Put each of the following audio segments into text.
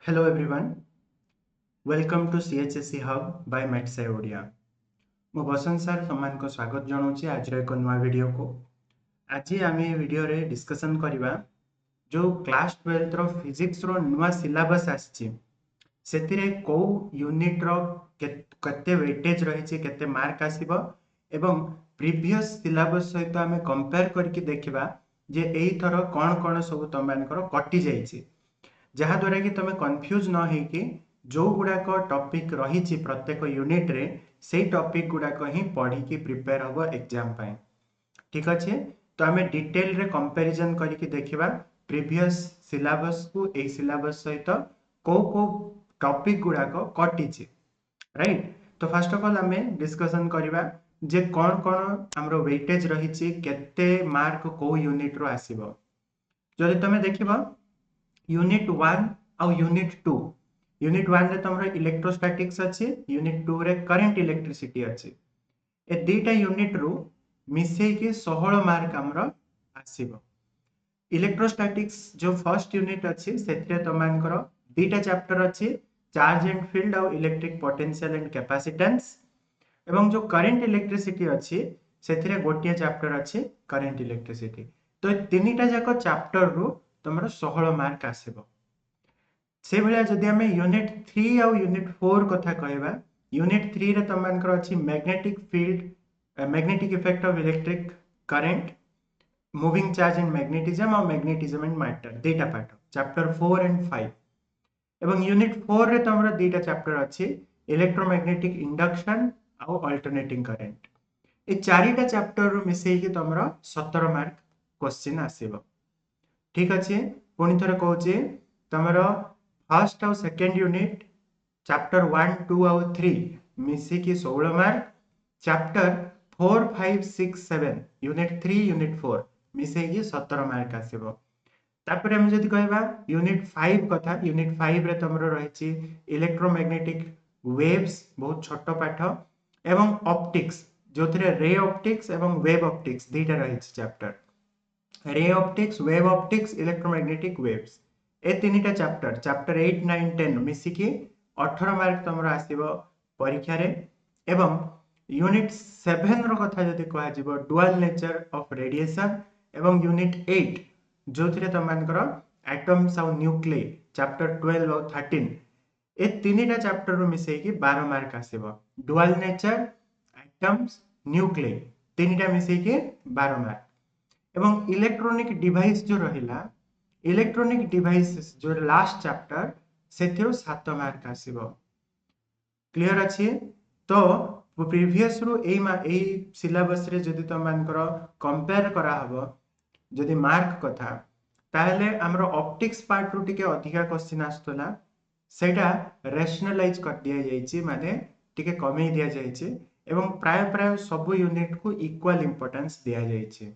Hello everyone, welcome to CHSC Hub by Matsai Odia. मु बसंत sir सम्मान को स्वागत जनाऊँगी आज एक नुआ वीडियो को। आज आम ये वीडियो रे डिस्कशन करवा जो क्लास 12 रो फिजिक्स रो नुआ सिलेबस आछि सेतिरे को यूनिट रो केते वेटेज रही केते मार्क आसीबो एवं प्रीवियस सिलेबस सहित आम कंपेयर करके देखिबा जे एई थरो कोन सब तमानकर कटि जाइछि जहाँ द्वारा कि तुम कन्फ्यूज न होकि जो गुड़ाक टॉपिक रही प्रत्येक यूनिट रे से टॉपिक गुड़ाक ही पढ़ी की प्रिपेयर हम एग्जाम पाए। ठीक अच्छे तो आम डिटेल रे कंपैरिजन करके देखिबा प्रीवियस सिलेबस को ए सिलेबस सहित को टॉपिक गुड़ाक कटिछि राइट। तो फर्स्ट ऑफ ऑल आम डिस्कशन करबा जे कौन हमरो वेटेज रही केते मार्क को यूनिट रो आसीबो। जदि तुम देखिबा यूनिट 1 और यूनिट 2 यूनिट 1 रे तुमरो इलेक्ट्रोस्टैटिक्स अछि यूनिट 2 रे करंट इलेक्ट्रिसिटी अछि ए दुईटा यूनिट रो मिसई के 16 मार्क हमरो आसीबो। इलेक्ट्रोस्टैटिक्स जो फर्स्ट यूनिट अछि सेथिरे तमानकर दुईटा चैप्टर अछि चार्ज एंड फील्ड और इलेक्ट्रिक पोटेंशियल एंड कैपेसिटेंस एवं जो करंट इलेक्ट्रिसिटी अछि सेथिरे गोटिया चैप्टर अछि करंट इलेक्ट्रिसिटी। तो तीनटा जाक चैप्टर रो तुमरो 16 मार्क आसीबो। से भलिया जदि हमें यूनिट 3 और यूनिट 4 कथा कहबा यूनिट 3 रे तमानकर अछि magnetic field magnetic effect of electric current moving charge and magnetism और मैग्नेटिज्म एंड मैटर दुईटा पाठ चैप्टर 4 एंड 5 एवं यूनिट 4 रे तमरो दुईटा चैप्टर अछि इलेक्ट्रोमैग्नेटिक इंडक्शन और अल्टरनेटिंग करंट ए चारिटा चैप्टर रो मिसई के तमरो 17 मार्क क्वेश्चन आसीबो। ठीक अच्छे पुणी थोड़े कहूँ तुमर फर्स्ट और सेकेंड यूनिट चैप्टर 1 2 और 3 मिसिकी 16 मार्क चैप्टर 4 5 6 7 यूनिट 3 यूनिट 4 मिसेकी 17 मार्क आसीबो। तापर हम जदि कहबा यूनिट 5 कथा यूनिट 5 रे तुमरो रहिछि इलेक्ट्रोमैग्नेटिक वेव्स बहुत छोट पाठ एवं ऑप्टिक्स जोथिरे रे ऑप्टिक्स एवं वेव ऑप्टिक्स दुईटा रहिछि chapter ray optics wave optics electromagnetic waves ए तीनटा चैप्टर चैप्टर 8 9 10 मिसिकी 18 मार्क तुमरो आसीबो परीक्षा रे एवं यूनिट 7 रो कथा जदि कहा जिवो डुअल नेचर ऑफ रेडिएशन एवं यूनिट 8 जोथिरे तमानकर एटम्स और न्यूक्लिय चैप्टर 12 और 13 ए तीनटा चैप्टर रो मिसेकी 12 मार्क आसीबो। डुअल नेचर एटम्स न्यूक्लिय तीनटा मिसेकी 12 मार्क एवं इलेक्ट्रॉनिक डिवाइस जो रहिला इलेक्ट्रॉनिक डिवाइसेस जो लास्ट चैप्टर सेथिरो 7 मार्क आसीबो। क्लियर अछि तो प्रीवियस रो एई सिलेबस रे जदि तमानकर कंपेयर करा हबो जदि मार्क कथा ताहले हमरो ऑप्टिक्स पार्ट रो टिके अधिका क्वेश्चन आस्तला सेटा रैशनलाइज कर दिया जायछि माने टिके कमी दिया जायछि एवं प्राय सब यूनिट को इक्वल इंपोर्टेंस दिया जायछि।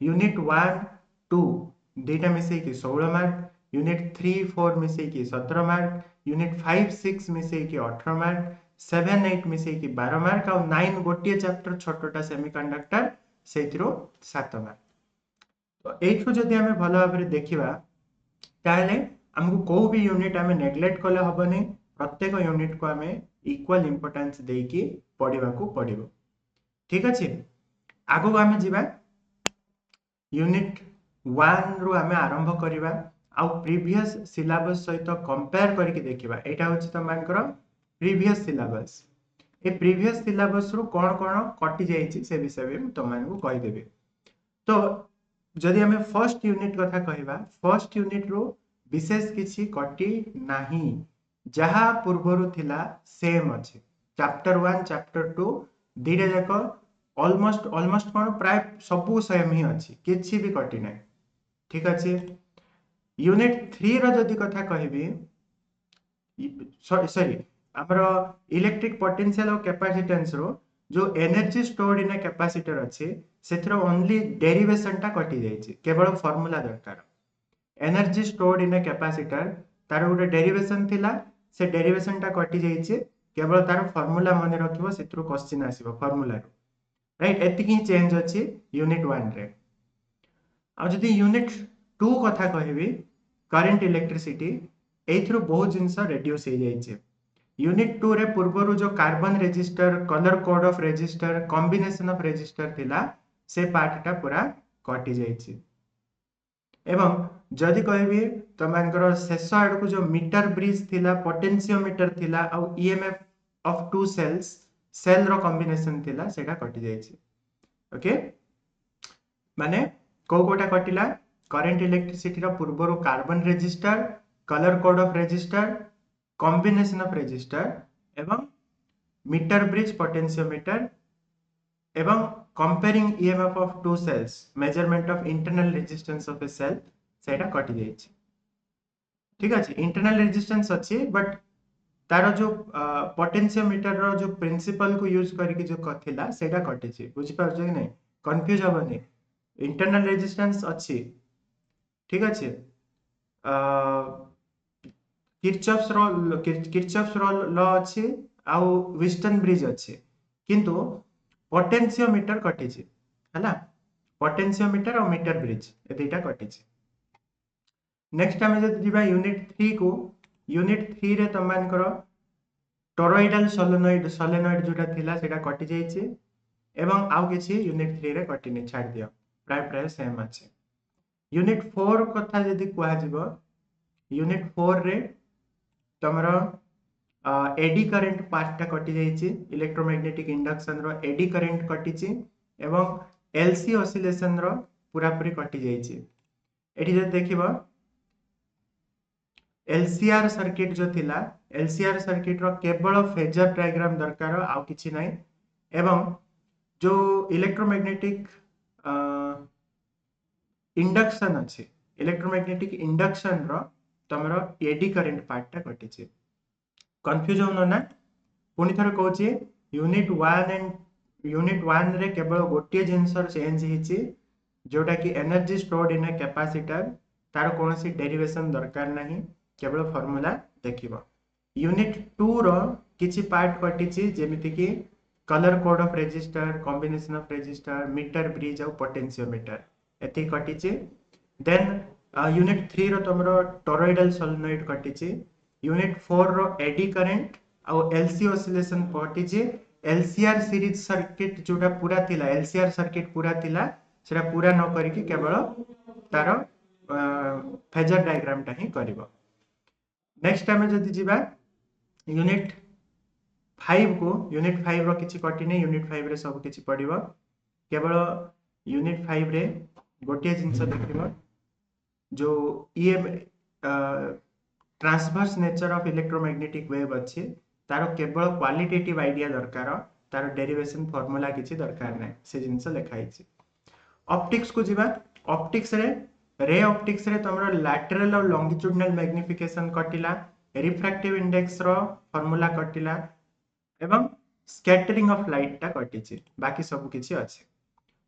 यूनिट 1 2 दुईटा मिसई की 16 मार्क यूनिट 3 4 मिसई की 17 मार्क यूनिट 5 6 मिसई की 18 मार्क 7 8 मिसई की 12 मार्क और 9 गोटे चैप्टर छोटोटा सेमीकंडक्टर सेथिरो 7 मार्क। तो एठु जदि हमें भलो भाबरे देखिबा ताहले हमको को भी यूनिट हमें नेग्लेक्ट कले हबनी प्रत्येक यूनिट को हमें इक्वल इंपोर्टेंस देकी पढिबा को पडिबो। ठीक अछि आगो हमें जिबा यूनिट 1 रु आमे आरंभ करिबा आ प्रीवियस सिलेबस सहित कंपेयर करके देखिबा एटा होछि Tamhankar previous syllabus A previous syllabus रु कोन कटि जाइछि से विषय में तमान को कहि देबे। तो जदि हमें फर्स्ट यूनिट कथा कहिबा फर्स्ट यूनिट रो विशेष किछि कटि नाही जहा पूर्वरु थिला सेम अछि चैप्टर 1 चैप्टर 2 दुईटा जाक ऑलमोस्ट कोन प्राय सबु सेम ही अछि किछि भी कटि नै। ठीक अछि यूनिट 3 रो जदि कथा कहिबी सॉरी हमरो इलेक्ट्रिक पोटेंशियल और कैपेसिटेंस रो जो energy stored in a capacitor अछि सेथरो ओनली डेरिवेशन टा कटि जायछि केवल फार्मूला दरकार energy stored in a capacitor तार गोटे डेरिवेशन थिला से डेरिवेशन टा कटि जायछि केवल तार फार्मूला मने रखिबो सेथरो question आसीबो formula row right एतिकी change अछि यूनिट 1 रे। आ जदि यूनिट 2 कथा कहिबी करंट इलेक्ट्रिसिटी एथ्रु बहुत जिंस रेड्यूस हो जाइए। यूनिट 2 रे पूर्वर जो carbon resistor colour code of resistor combination of register थिला से पार्टटा पूरा कटि जाइए। एवं जदि कहबी तुमर शेष आड़ को जो मीटर ब्रिज थिला पोटेंशियोमीटर थिला आउ EMF of two cells cell रो कॉम्बिनेशन थिला सेटा कटि जाइए। ओके माने कोटा कटिला करंट इलेक्ट्रिसिटी रो पूर्वर carbon resistor colour code of resistor combination of resistor एवं मीटर ब्रिज पोटेंशियोमीटर एवं comparing EMF of two cells measurement of internal resistance of a cell सेटा कटि जाइए। ठीक अच्छे इंटरनल रेजिस्टेंस अच्छी बट तार जो पोटेंशियोमीटर रो जो प्रिंसिपल को यूज करके जो थिला सेटा कटिछि बुझि पारछ कि नहीं कंफ्यूज हबनी इंटरनल रेजिस्टेंस अच्छी। ठीक अच्छे किरचॉफ्स लॉ अच्छी आउ विस्टन ब्रिज अच्छी किंतु पोटेंशियोमीटर कटिछि हला पोटेंशियोमीटर और मीटर ब्रिज ए दुईटा कटिछि। नेक्स्ट आम जब जीवा यूनिट 3 को यूनिट 3 रे तुम मानकर टोरॉइडल सोलेनॉइड जोटा थिला सेटा कटि जाइछि एवं आउ किछि यूनिट 3 रे कटिनि छाड़ दियो प्राय प्राय सेम अछि। यूनिट 4 कथा जदि कुआ जिवो यूनिट 4 रे तमरो एडी करंट पार्ट टा कटि जाइछि इलेक्ट्रोमैग्नेटिक इंडक्शन रो एडी करंट कटिछि एवं एलसी ऑसिलेशन रो पूरा पूरी कटि जाइछि। एठी जदि देखिबो एलसीआर सर्किट जो थिला एलसीआर सर्किट रो केवल फेजर डायग्राम दरकार आउ किछि नै एवं जो इलेक्ट्रोमैग्नेटिक इंडक्शन अच्छे इलेक्ट्रोमैग्नेटिक इंडक्शन रो तमरो एडी करंट पार्ट टा कटिछि कंफ्यूज हो ना पुनी थर कहूची यूनिट 1 एंड यूनिट 1 रे केवल गोटे जिंस चेंज हिची जोटा कि energy stored in a capacitor तार कोनोसी डेरिवेशन दरकार नहीं केवल फार्मूला देखिबो। यूनिट 2 रो किछि पार्ट कटिछि जेमिति कि colour code of resistor combination of resistor metre bridge और पोटेंशियोमीटर एति कटिछि। देन यूनिट 3 रो तमरो टोरॉइडल सोलेनॉइड कटिछि। यूनिट 4 रो एडी करंट और एलसी ऑसिलेशन कटिछि। एलसीआर सीरीज सर्किट जोटा पूरा थिला एलसीआर सर्किट पूरा थिला सेटा पूरा न करिकि केवल तार फेजर डायग्राम टा ही करिवो। नेक्स्ट टाइम जदि जिबा यूनिट 5 को यूनिट 5 रो किछि कटिने यूनिट 5 रे सब किछि पडिवो केवल यूनिट 5 रे गोटे जिंस देखिबो जो EM transverse nature of electromagnetic wave अच्छी तार केवल क्वालिटेटिव आइडिया दरकार तार डेरिवेशन फार्मूला किछि दरकार नै से जिंस लिखाई छी। ऑप्टिक्स को जिबा ऑप्टिक्स रे ऑप्टिक्स रे तमरो लैटरल और लॉन्गिट्यूडिनल मैग्निफिकेशन कटिला रिफ्रैक्टिव इंडेक्स रो फार्मूला कटिला एवं स्कैटरिंग ऑफ लाइट टा कटिछि बाकी सब किछि अछि।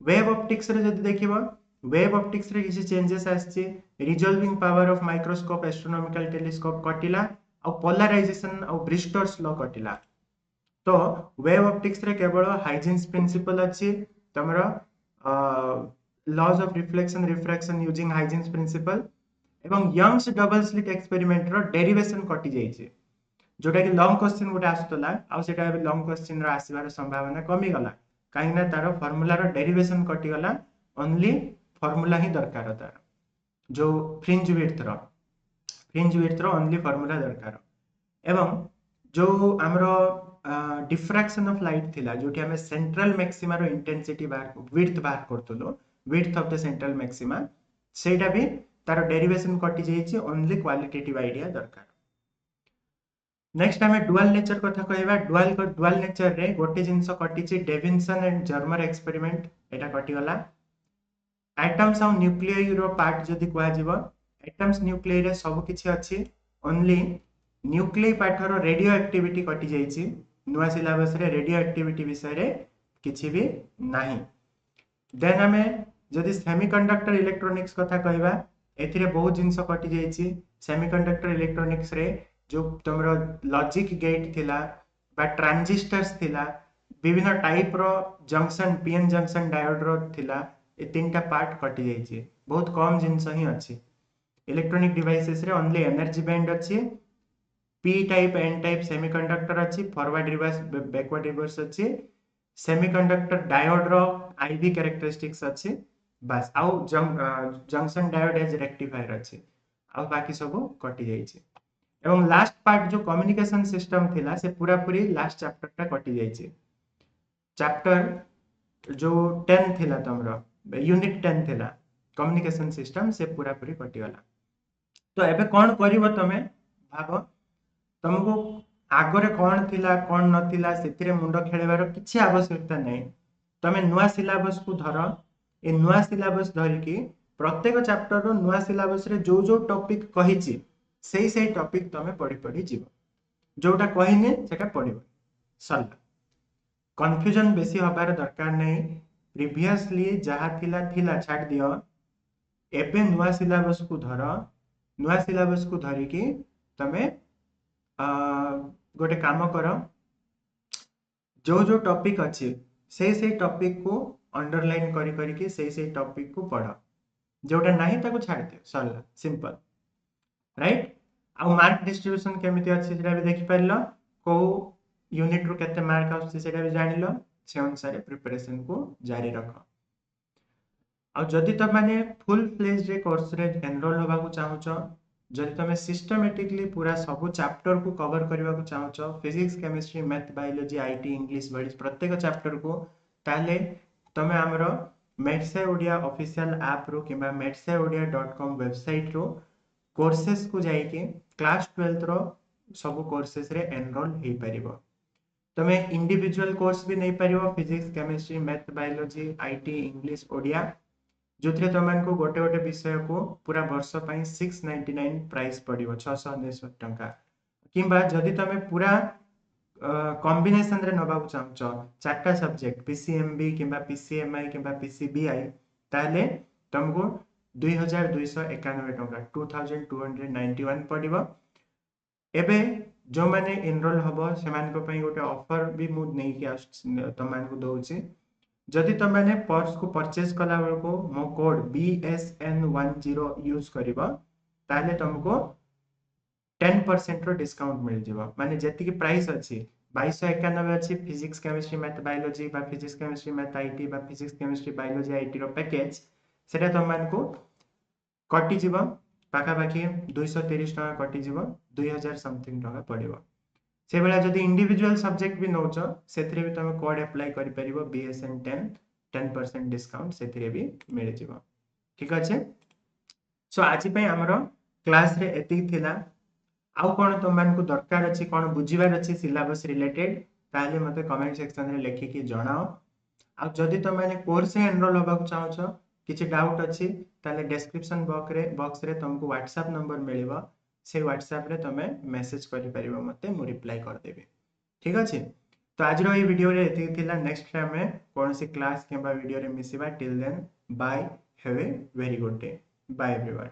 वेव ऑप्टिक्स रे जदि देखिबो वेव ऑप्टिक्स रे किछि चेंजेस आछि resolving power of microscope astronomical telescope कटिला और पोलराइजेशन और ब्रिस्टर्स लॉ कटिला। तो वेव ऑप्टिक्स रे केवल हाइजेंस प्रिंसिपल अछि तमरो laws of reflection refraction using Huygens principle एवं यंग्स डबल स्लिट एक्सपेरिमेंट रो डेरिवेशन कटि जाय छै जोटा कि लॉन्ग क्वेश्चन गोटे आसुतला आ सेटा लॉन्ग क्वेश्चन रो आसीबार संभावना कमी गला काहे ना तार फार्मूला रो डेरिवेशन कटि गला ओनली फार्मूला ही दरकार तार जो फ्रिंज विड्थ रो ओनली फार्मूला दरकार एवं जो हमरो डिफ्रैक्शन ऑफ लाइट थिला जोटी हमें सेंट्रल मैक्सिमा रो इंटेंसिटी विड्थ बाहर करतलो width of the central maxima सेटा भी तार डेरिवेशन कटि जाइछि ओनली क्वालिटेटिव आइडिया दरकार। नेक्स्ट हमें डुअल नेचर कथा कहबा डुअल नेचर रे गोटे जिंस कटिछि डेविनसन एंड जर्मर एक्सपेरिमेंट एटा कटि गला। एटम्स और न्यूक्लियई रो पार्ट जदि कुआ जिवो एटम्स न्यूक्लियई रे सब किछि अछि ओनली न्यूक्लियई पार्ट रो रेडियो एक्टिविटी कटि जाइछि नुवा सिलेबस रे रेडियो एक्टिविटी विषय रे किछि भी नाही। देन हमें जदि सेमीकंडक्टर इलेक्ट्रॉनिक्स कथा कहबा एथिरे बहुत जिंस कटि जाइछि सेमीकंडक्टर इलेक्ट्रॉनिक्स रे जो तमरो लॉजिक गेट थिला बा ट्रांजिस्टर्स थिला विभिन्न टाइप रो जंक्शन पीएन जंक्शन डायोड रो थिला ए तीनटा पार्ट कटि जाइछि बहुत कम जिंस ही अछि इलेक्ट्रोनिक डिवाइसेस रे ओनली एनर्जी बैंड अच्छी, P type N type semiconductor अच्छी, फॉरवर्ड रिवर्स बैकवर्ड रिवर्स अच्छी, सेमीकंडक्टर डायोड रो आईवी कैरेक्टरिस्टिक्स अच्छी, बस आउ जंक्शन डायोड एज रेक्टिफायर अच्छी, आउ बाकी सब कटि जाइए। एवं लास्ट पार्ट जो कम्युनिकेशन सिस्टम थिला से पूरा पूरी लास्ट चैप्टर टा कटि जाइए। चैप्टर जो 10 थिला तमरो यूनिट 10 थिला कम्युनिकेशन सिस्टम से पूरा पूरी कटि गला। तो एबे कोन करिवो तमे भाबो, तुमको आगरे कौन थिला कौन नथिला सेथिरे मुंड खेलेबार किछि आवश्यकता नहीं। तमे नुआ सिलेबस को धर, ए नुआ सिलेबस धरिकी प्रत्येक चैप्टर रो नुआ सिलेबस रे जो जो टॉपिक कहिछि सेही टॉपिक तमे पढ़ी पढ़ी जीवो, जोटा कहिने सेटा पढ़िबो सरला। कंफ्यूजन बेसी हबार दरकार नहीं। प्रीवियसली जहा थिला थिला छाड़ दियो, एबे नुआ सिलेबस को धर, नुआ सिलेबस को धरिकी तमे गोटे काम कर, जो जो टॉपिक अच्छी से टॉपिक को अंडरलाइन करी करके से टॉपिक को पढ़, जोटा नहीं ताको छाड़ दियो सरला, सिंपल राइट। आ मार्क डिस्ट्रीब्यूशन केमिति अछि सेटा भी देखि परलो, को यूनिट रो केते मार्क आउछि सेटा भी जानिलो, से अनुसार प्रिपरेशन को जारी रख। आ जदि त माने फुल फ्लेज रे कोर्स रे एनरोल होबा को चाहूछ, जदि तमे सिस्टमैटिकली पूरा सब चैप्टर को कवर करबा को चाहूछ, physics chemistry math biology IT English words प्रत्येक चैप्टर को, ताले तमे हमरो मेट्से ओडिया ऑफिशियल ऐप रो किबा metseodia.com वेबसाइट रो कोर्सेस को जाइके क्लास 12 रो सब कोर्सेस रे एनरोल हे परिबो। तमे इंडिविजुअल कोर्स भी नहीं परिबो, physics chemistry math biology IT English Odia, जोथरे तमन को गोटे गोटे विषय को पूरा वर्ष पई 699 प्राइस पड़िबो, 699 टंका। किंबा जदि तमे पूरा कॉम्बिनेशन रे नबा चाहछ चारटा सब्जेक्ट पीसीएमबी किंबा पीसीएमआई किंबा पीसीबीआई, ताले तुमको 2291 टंका 2291 पड़िबो। एबे जो माने एनरोल हबो सेमान को पई गोटे ऑफर भी मु नै कि तमान को दोछि। जदि तुम मैंने पर्स को परचेज कला बेलको मो कोड BSN10 यूज करिबो, ताले तुमको 10% रो डिस्काउंट मिल जिवो। माने जेति की प्राइस अछि 2291 अछि फिजिक्स केमिस्ट्री मैथ बायोलॉजी बा फिजिक्स केमिस्ट्री मैथ आईटी बा फिजिक्स केमिस्ट्री बायोलॉजी आईटी रो पैकेज, सेटा तुम मान को कटि जीव पाखा पाखी 230 टका कटि जीव, 2000 समथिंग टका पड़िबो। से बेला जदि इंडिविजुअल सब्जेक्ट भी नौच सेथिरे भी तुम कोड अप्लाई करि परिबो BSN10 10% डिस्काउंट सेथिरे भी मिल जीव। ठीक अछि। सो आज पई हमरो क्लास रे एति थिला। आउ कोन तुम मान को दरकार अछि, कोन बुझिबार अछि सिलेबस रिलेटेड, ताले मते कमेंट सेक्शन रे लेखि कि जणाओ। आ जदि तुम माने कोर्स रे एनरोल होबा को चाहछो, किछि डाउट अछि, ताले डिस्क्रिप्शन बॉक्स रे तुमको WhatsApp नंबर मिलिबो, से WhatsApp रे तमे मेसेज करि परिबो, मते मु रिप्लाई कर देबे। ठीक अछि। तो आज रो ई वीडियो रे एति थिला। नेक्स्ट टाइम में कोनसी क्लास केबा वीडियो रे मिसिबा। Till then bye, have a very good day, bye everyone.